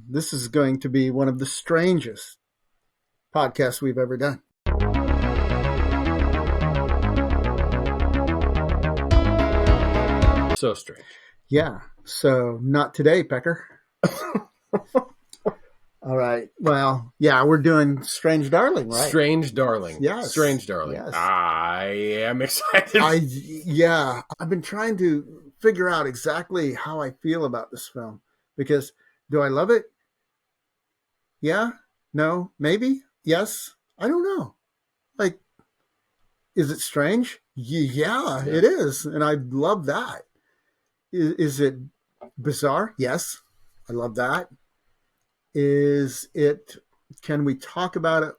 This is going to be one of the strangest podcasts we've ever done. So strange. Yeah. So not today, Pecker. All right. Well, yeah, we're doing Strange Darling, right? Strange Darling. Yes. Strange Darling. Yes. I am excited. I've been trying to figure out exactly how I feel about this film because do I love it? Yeah? No? Maybe? Yes? I don't know. Like, is it strange? Yeah, it is. And I love that. Is it bizarre? Yes. I love that. Is it, can we talk about it?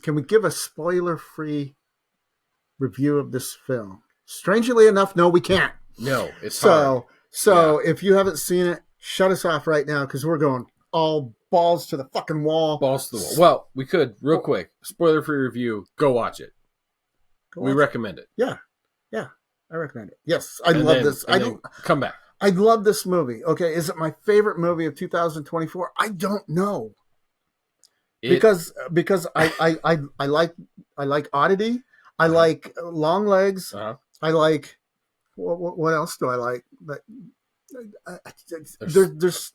Can we give a spoiler-free review of this film? Strangely enough, no, we can't. No, it's So hard. If you haven't seen it, shut us off right now because we're going all balls to the fucking wall. Balls to the wall. Well, we could, real quick, spoiler-free review, go watch it. We recommend it. Yeah, I recommend it. Yes, I love this. Come back. I love this movie. Okay, is it my favorite movie of 2024? I don't know. Because I like Oddity. I like Long Legs. I like what else do I like? But there's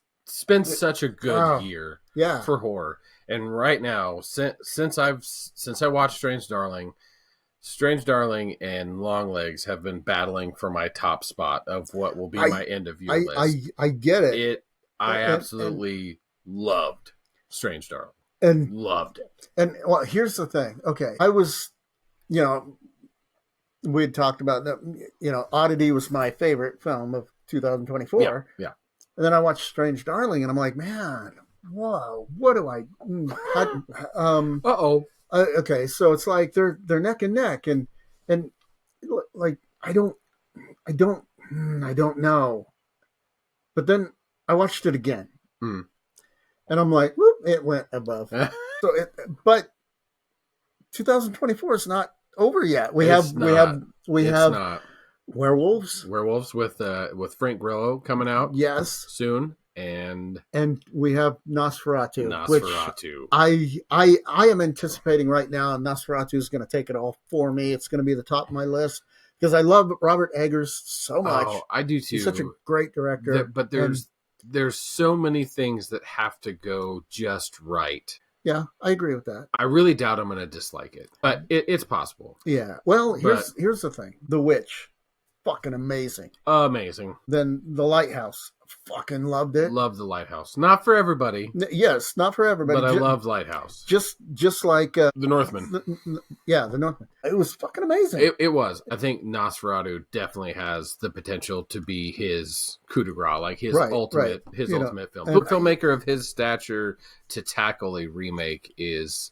been such a good year yeah. for horror, and right now since I watched Strange Darling and Long Legs have been battling for my top spot of what will be my end of year list. I get it. I absolutely loved Strange Darling. And loved it. And well, here's the thing. Okay, I was, we had talked about that. Oddity was my favorite film of 2024. Yeah. And then I watched Strange Darling, and I'm like, man, whoa, what do I? Okay, so it's like they're neck and neck, and like I don't know. But then I watched it again, and I'm like, whoop, it went above. But 2024 is not over yet. We have werewolves with Frank Grillo coming out. Yes, soon, and we have Nosferatu. Nosferatu. Which I am anticipating right now. Nosferatu is going to take it all for me. It's going to be the top of my list because I love Robert Eggers so much. Oh, I do too. He's such a great director. But there's so many things that have to go just right. Yeah, I agree with that. I really doubt I'm going to dislike it, but it's possible. Yeah. Well, here's the thing. The Witch, fucking amazing. Amazing. Then The Lighthouse, fucking loved it. Love The Lighthouse. Not for everybody. Yes, not for everybody. But I love Lighthouse. Just like The Northman. The Northman. It was fucking amazing. It was. I think Nosferatu definitely has the potential to be his coup de grace, like his ultimate film. Filmmaker of his stature to tackle a remake is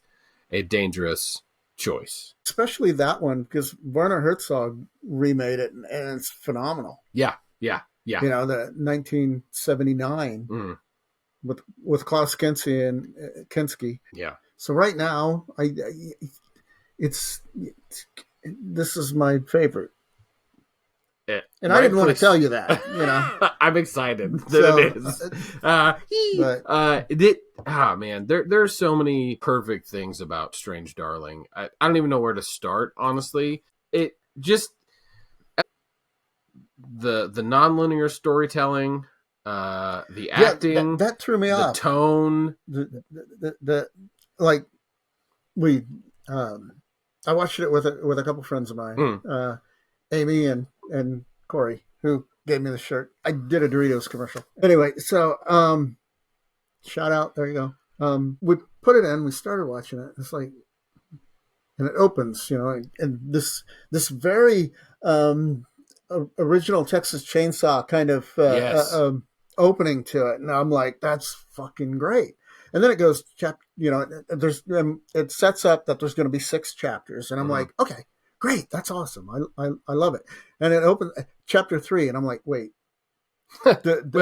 a dangerous choice. Especially that one, because Werner Herzog remade it, and it's phenomenal. Yeah. The 1979 with Klaus Kinski. Yeah. So right now, this is my favorite. And I didn't want to tell you that, I'm excited that it is. Man, there are so many perfect things about Strange Darling. I don't even know where to start, honestly. It just the nonlinear storytelling, the acting that threw me off. The tone, I watched it with a couple friends of mine, Amy and Corey, who gave me the shirt. I did a Doritos commercial. Anyway, so shout out. There you go. We put it in. We started watching it. It's like, and it opens, and this very original Texas Chainsaw kind of opening to it, and I'm like, that's fucking great. And then it goes, it sets up that there's going to be 6 chapters, and I'm like, okay, great, that's awesome. I love it. And it opens chapter 3, and I'm like, wait, did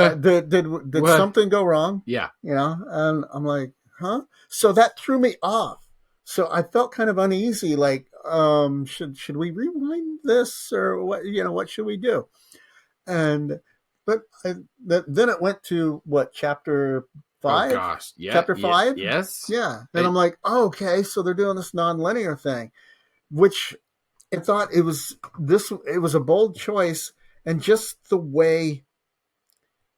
something go wrong? Yeah, and I'm like, huh? So that threw me off. So I felt kind of uneasy, like, should we rewind this, or what? What should we do? But then it went to chapter 5. Oh gosh, yeah, chapter 5. Yes, yeah. And I'm like, oh, okay, so they're doing this non-linear thing, which I thought it was a bold choice, and just the way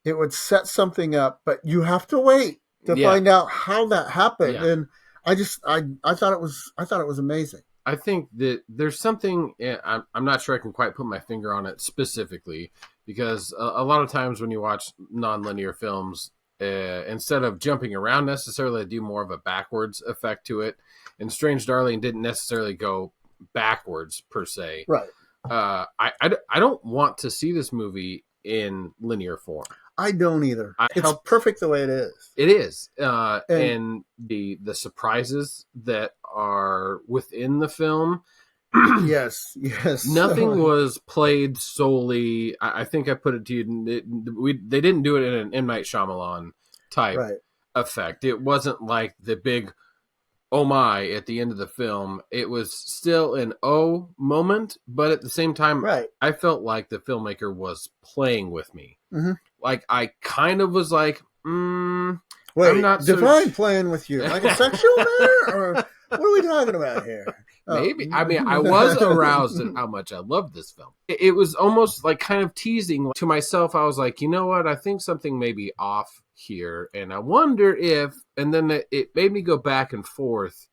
it would set something up, but you have to wait to find out how that happened. Yeah. And I thought it was amazing. I think that there's something, I'm not sure I can quite put my finger on it specifically, because a lot of times when you watch nonlinear films, instead of jumping around necessarily, they do more of a backwards effect to it. And Strange Darling didn't necessarily go backwards per se. Right. I don't want to see this movie in linear form. I don't either. It's perfect the way it is. It is. And the surprises that are within the film. yes. Nothing was played solely. I think I put it to you. They didn't do it in an M. Night Shyamalan type effect. It wasn't like the big oh my at the end of the film. It was still an oh moment, but at the same time, I felt like the filmmaker was playing with me. Mm-hmm. Like I kind of was like, wait, I'm not define playing with you like a sexual matter, or what are we talking about here? Maybe. I mean, I was aroused at how much I loved this film. It was almost like kind of teasing to myself. I was like, you know what? I think something may be off here, and I wonder if. And then it made me go back and forth.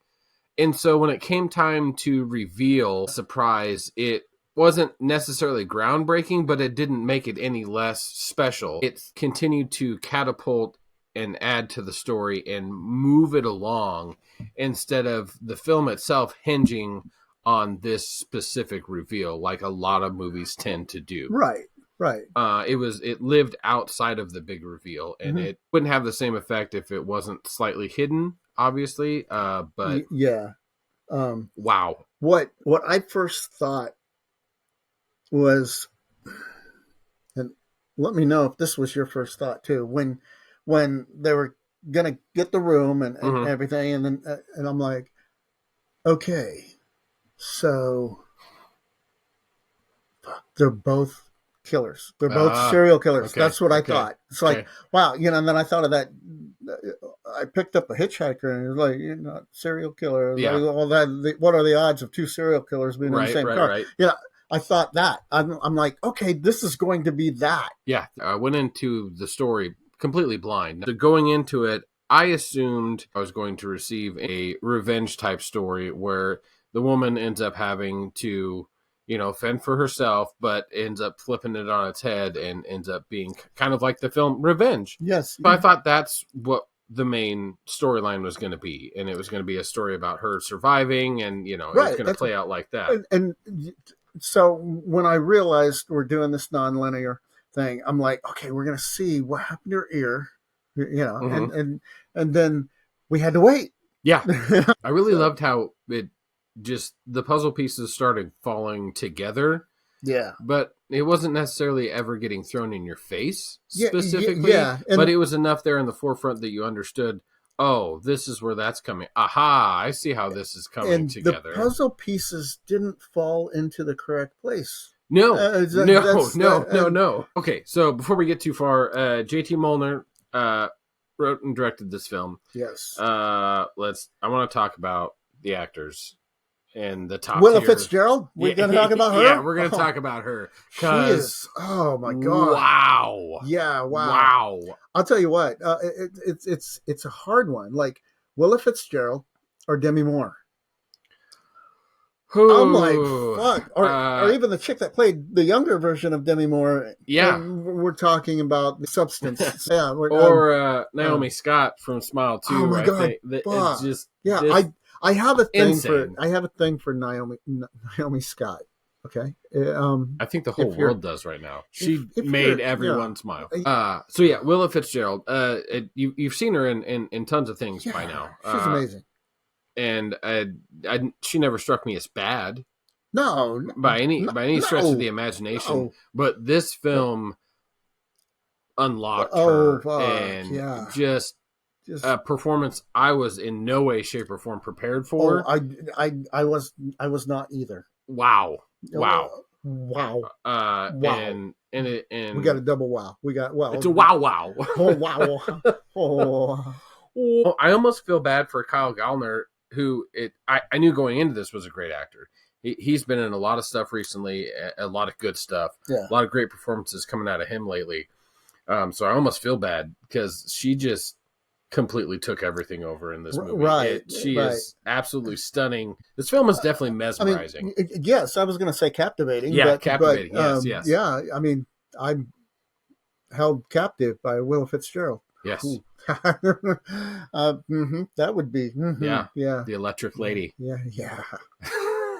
And so when it came time to reveal surprise, it wasn't necessarily groundbreaking, but it didn't make it any less special. It continued to catapult and add to the story and move it along instead of the film itself hinging on this specific reveal like a lot of movies tend to do. Right. It lived outside of the big reveal, and it wouldn't have the same effect if it wasn't slightly hidden, obviously. But yeah. Wow. What I first thought was, and let me know if this was your first thought too, when they were gonna get the room and everything, and then and I'm like, okay, so they're both killers. They're both serial killers. Okay, that's what I thought. It's like, wow, and then I thought of that. I picked up a hitchhiker, and it was like, you're not serial killer. Yeah. Like, all that. What are the odds of 2 serial killers being in the same car? Right. Yeah. I thought that. I'm like, okay, this is going to be that. Yeah. I went into the story completely blind. Going into it, I assumed I was going to receive a revenge type story where the woman ends up having to, fend for herself, but ends up flipping it on its head and ends up being kind of like the film Revenge. Yes. But I thought that's what the main storyline was going to be. And it was going to be a story about her surviving, and, it was going to play out like that. And so when I realized we're doing this nonlinear thing, I'm like, okay, we're going to see what happened to her ear, and then we had to wait. Yeah. I really loved how it just, the puzzle pieces started falling together. Yeah. But it wasn't necessarily ever getting thrown in your face specifically. Yeah. But it was enough there in the forefront that you understood, oh, this is where that's coming. Aha, I see how this is coming together. The puzzle pieces didn't fall into the correct place. No. No. Okay, so before we get too far, J.T. Molnar wrote and directed this film. Yes. I want to talk about the actors and the top Willa Fitzgerald? We're going to talk about her? Yeah, we're going to talk about her. She is, oh my God. Wow. Yeah, wow. I'll tell you what, it's a hard one. Like Willa Fitzgerald or Demi Moore. Ooh. I'm like, fuck. Or even the chick that played the younger version of Demi Moore. Yeah. We're talking about the substance. Yeah. Or Naomi Scott from Smile 2. Oh my God. It's just... Yeah, I have a thing insane. for Naomi Scott. Okay, I think the whole world does right now. She made everyone smile. So yeah, Willa Fitzgerald. You've seen her in tons of things by now. She's amazing, and she never struck me as bad. No, by any stretch of the imagination. No. But this film unlocked her, and just a performance I was in no way, shape, or form prepared for. I was not either. Wow. Wow. And we got a double wow. We got it's a wow. Oh wow. Oh. I almost feel bad for Kyle Gallner, who I knew going into this was a great actor. He's been in a lot of stuff recently, a lot of good stuff, a lot of great performances coming out of him lately. So I almost feel bad because she just completely took everything over in this movie. Right. She is absolutely stunning. This film is definitely mesmerizing. Yes, I was going to say captivating. Yeah, captivating. Yes. Yeah, I mean, I'm held captive by Willa Fitzgerald. Yes. That would be. Yeah. The electric lady. Yeah.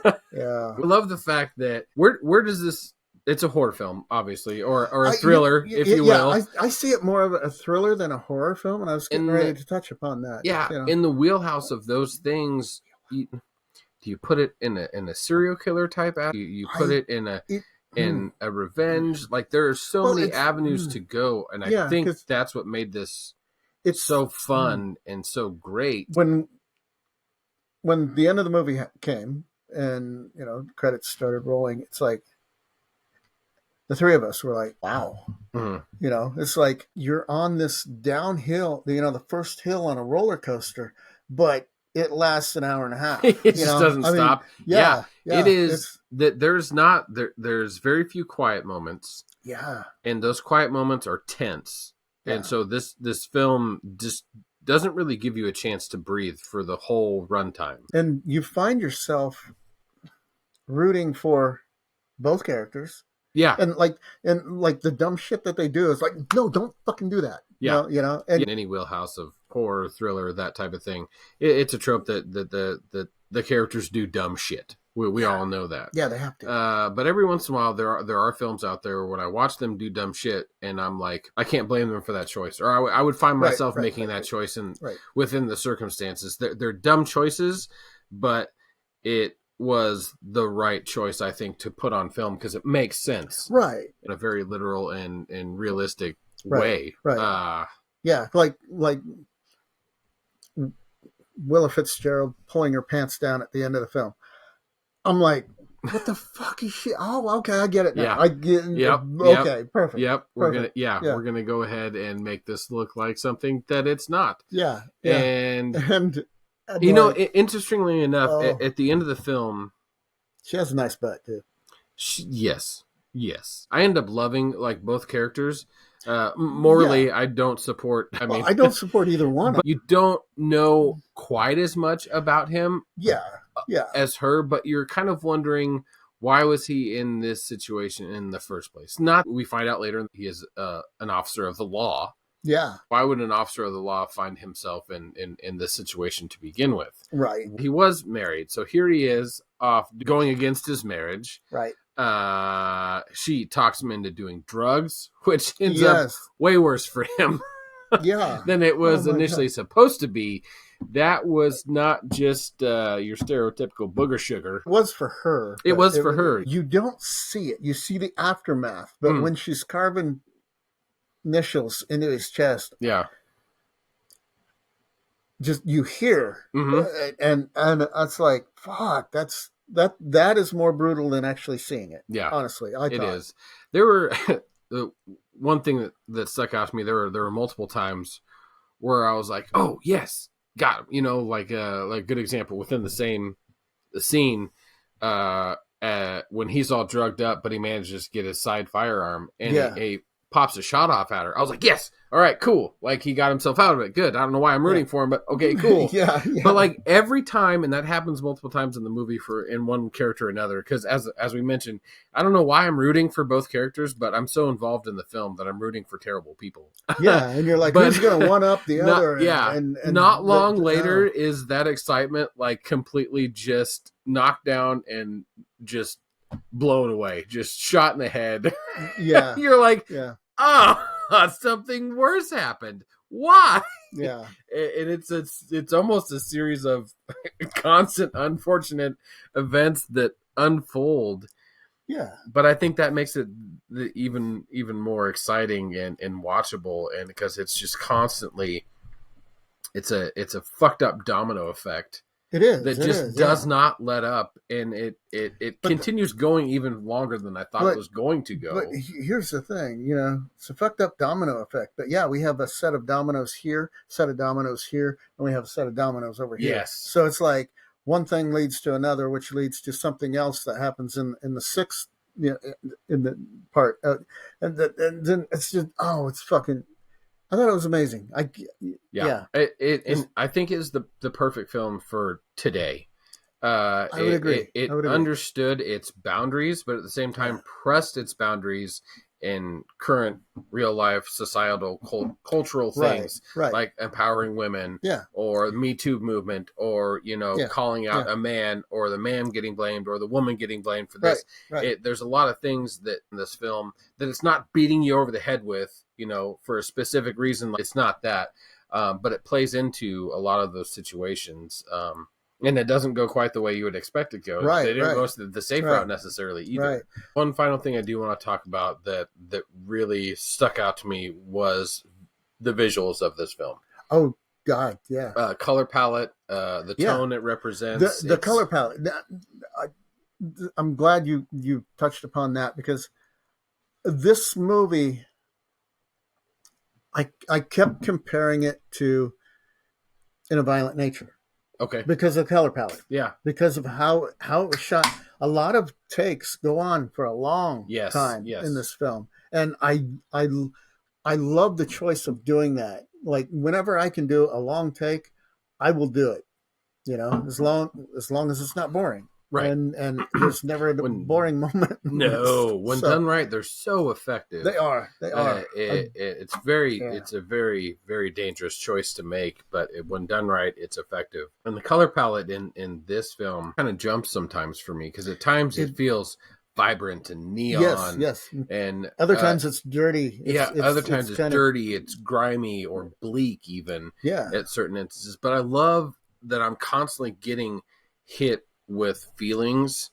I love the fact that where does this? It's a horror film, obviously, or a thriller, if you will. I see it more of a thriller than a horror film, and I was getting ready to touch upon that. Yeah, in the wheelhouse of those things, do you put it in a serial killer type? You put it in a revenge. Like there are so many avenues to go, and I think that's what made this. It's so fun and so great. When the end of the movie came and credits started rolling, it's like the three of us were like, "Wow!" Mm-hmm. It's like you're on this downhill, the first hill on a roller coaster, but it lasts an hour and a half. It just doesn't stop. Yeah, it is that there's very few quiet moments. Yeah, and those quiet moments are tense. Yeah. And so this film just doesn't really give you a chance to breathe for the whole runtime. And you find yourself rooting for both characters. Yeah. And like the dumb shit that they do is like, no, don't fucking do that. Yeah. And in any wheelhouse of horror, thriller, that type of thing, it's a trope that the characters do dumb shit. We all know that. Yeah, they have to. But every once in a while, there are films out there when I watch them do dumb shit, and I'm like, I can't blame them for that choice, or I would find myself making that choice within the circumstances. They're dumb choices, but it was the right choice, I think, to put on film because it makes sense, right, in a very literal and realistic way, right. Yeah, like Willa Fitzgerald pulling her pants down at the end of the film. I'm like, what the fuck is she? Oh, okay, I get it now. Yeah. I get. Yep. Okay, perfect. Yep. We're perfect. we're gonna go ahead and make this look like something that it's not. Yeah. And interestingly enough, at the end of the film, she has a nice butt too. Yes. I end up loving like both characters. Morally, I don't support. I don't support either one. But you don't know quite as much about him. Yeah. As her, but you're kind of wondering why was he in this situation in the first place? Not we find out later he is an officer of the law. Yeah. Why would an officer of the law find himself in this situation to begin with? Right. He was married, so here he is off going against his marriage. Right. She talks him into doing drugs, which ends up way worse for him. Than it was initially supposed to be. That was not just your stereotypical booger sugar. It was for her. It was for her. You don't see it. You see the aftermath. But when she's carving initials into his chest, just you hear, and it's like, fuck. That is more brutal than actually seeing it. Yeah, honestly, it is. There were one thing that stuck out to me. There were multiple times where I was like, oh yes. Got him, like good example within the same scene when he's all drugged up, but he manages to get his side firearm and he pops a shot off at her. I was like, yes, all right, cool. Like he got himself out of it. Good. I don't know why I'm rooting for him, but okay, cool. But like every time, and that happens multiple times in the movie in one character or another, because as we mentioned, I don't know why I'm rooting for both characters, but I'm so involved in the film that I'm rooting for terrible people. And you're like, who's going to one up the other? And not long later is that excitement like completely just knocked down and just blown away, just shot in the head. You're like, something worse happened. Why? And it's almost a series of constant unfortunate events that unfold. But I think that makes it even more exciting and watchable, and because it's just constantly it's a fucked up domino effect. that just does not let up, and it continues going even longer than I thought it was going to go. But here's the thing, it's a fucked up domino effect. But yeah, we have a set of dominoes here, set of dominoes here, and we have a set of dominoes over here. Yes. So it's like one thing leads to another, which leads to something else that happens in the sixth, in the part, and then it's just it's fucking. I thought it was amazing. And I think it is the perfect film for today. I would agree. It understood its boundaries, but at the same time pressed its boundaries in current real life societal cultural things, like empowering women, or the Me Too movement, or calling out a man, or the man getting blamed, or the woman getting blamed for this. There's a lot of things that in this film that it's not beating you over the head with, for a specific reason. It's not that, but it plays into a lot of those situations. And it doesn't go quite the way you would expect it to go. They didn't go the safe route necessarily either. One final thing I do want to talk about that really stuck out to me was the visuals of this film. Oh, God, yeah. Color palette, the tone it represents. The color palette. I'm glad you touched upon that, because this movie, I kept comparing it to In a Violent Nature. Okay. Because of color palette. Yeah. Because of how it was shot. A lot of takes go on for a long time in this film. And I love the choice of doing that. Like, whenever I can do a long take, I will do it. As long as it's not boring. Right. And there's never a boring moment. No, when done right, they're so effective. They are. It's a very, very dangerous choice to make, but when done right, it's effective. And the color palette in this film kind of jumps sometimes for me, because at times it feels vibrant and neon. Yes. And other times it's dirty. Other times it's dirty, it's grimy or bleak even at certain instances. But I love that I'm constantly getting hit with feelings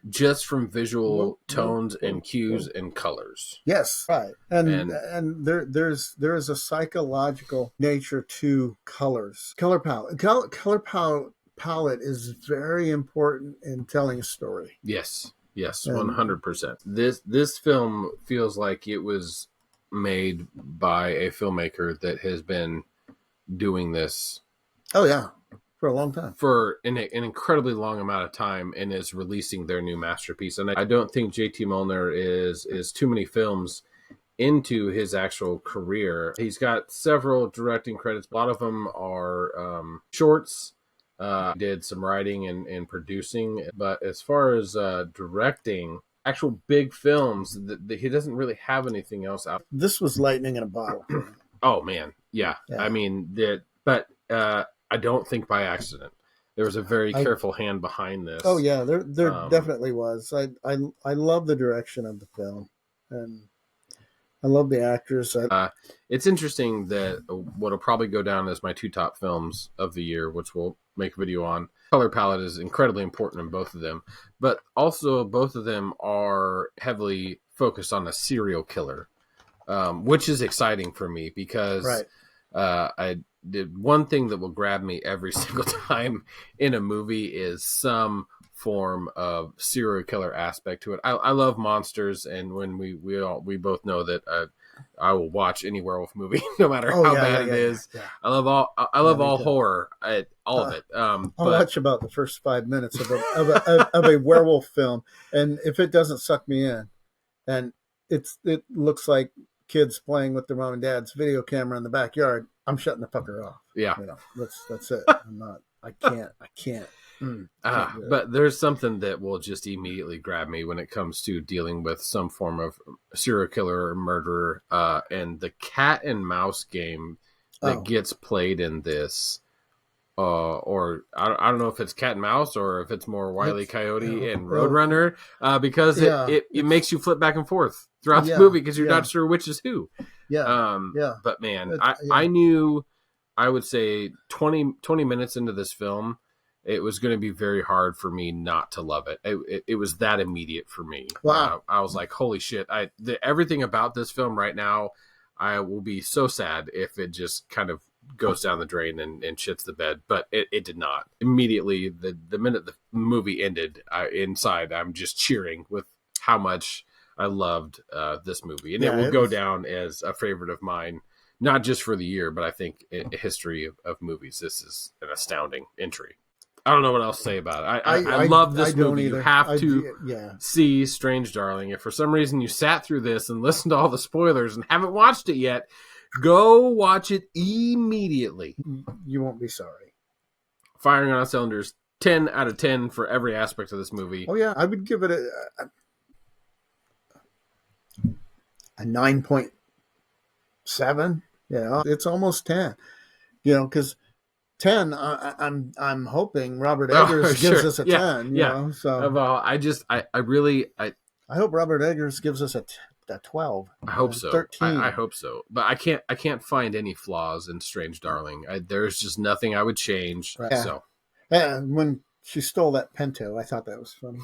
just from visual tones and cues and colors. Yes, right. And there is a psychological nature to colors. Color palette. Color palette is very important in telling a story. Yes, 100%. This film feels like it was made by a filmmaker that has been doing this. Oh yeah. For a long time. For an incredibly long amount of time, and is releasing their new masterpiece. And I don't think JT Mulner is too many films into his actual career. He's got several directing credits. A lot of them are shorts. Did some writing and producing. But as far as directing actual big films, he doesn't really have anything else out. This was lightning in a bottle. Oh, man. Yeah. I mean, I don't think by accident. There was a very careful hand behind this. Oh yeah, there definitely was. I love the direction of the film, and I love the actors. It's interesting that what'll probably go down as my two top films of the year, which we'll make a video on. Color palette is incredibly important in both of them, but also both of them are heavily focused on a serial killer, which is exciting for me because the one thing that will grab me every single time in a movie is some form of serial killer aspect to it. I love monsters, and when we both know that I will watch any werewolf movie, no matter how bad it is. Yeah. I love all horror, all of it. I'll watch about the first 5 minutes of a werewolf film, and if it doesn't suck me in, and it looks like kids playing with their mom and dad's video camera in the backyard, I'm shutting the fucker off. Yeah, that's it. I can't. But there's something that will just immediately grab me when it comes to dealing with some form of serial killer or murderer, and the cat and mouse game that gets played in this. Or I don't know if it's cat and mouse or if it's more Wile E. Coyote and Roadrunner, because it makes you flip back and forth throughout the movie because you're not sure which is who. But man, I knew, I would say 20 minutes into this film, it was going to be very hard for me not to love it. It was that immediate for me. Wow. I was like, holy shit. Everything about this film right now, I will be so sad if it just kind of goes down the drain and shits the bed, but it did not. Immediately, the minute the movie ended, inside I'm just cheering with how much I loved this movie, and it will go down as a favorite of mine, not just for the year, but I think in a history of movies. This is an astounding entry. I don't know what else to say about it. I love this movie. You have to see Strange Darling. If for some reason you sat through this and listened to all the spoilers and haven't watched it yet, go watch it immediately. You won't be sorry. Firing on all cylinders. 10 out of 10 for every aspect of this movie. Oh, yeah. I would give it a 9.7. Yeah, it's almost 10. Because 10, I'm hoping Robert Eggers gives us a 10. You know, so I hope Robert Eggers gives us a 12. I hope so. 13. I hope so. But I can't find any flaws in Strange Darling. There's just nothing I would change. Right. So, and when she stole that Pinto, I thought that was funny.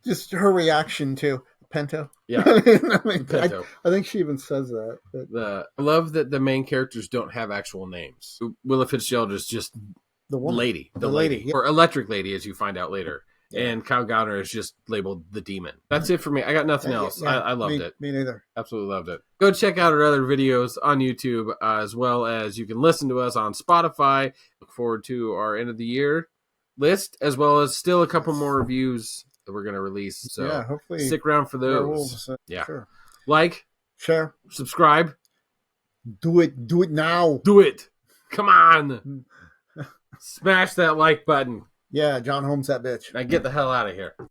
Just her reaction to Pinto. Yeah. Pinto. I think she even says that. I love that the main characters don't have actual names. Willa Fitzgerald is just the woman. Lady. The lady. Yeah. Or Electric Lady, as you find out later. Yeah. And Kyle Gowner is just labeled the demon. That's it for me. I got nothing else. Yeah, I loved it. Me neither. Absolutely loved it. Go check out our other videos on YouTube, as well as you can listen to us on Spotify. Look forward to our end of the year list, as well as still a couple more reviews that we're going to release. So hopefully stick around for those. Sure. Like, share, subscribe. Do it now. Do it. Come on. Smash that like button. Yeah, John Holmes, that bitch. Now get the hell out of here.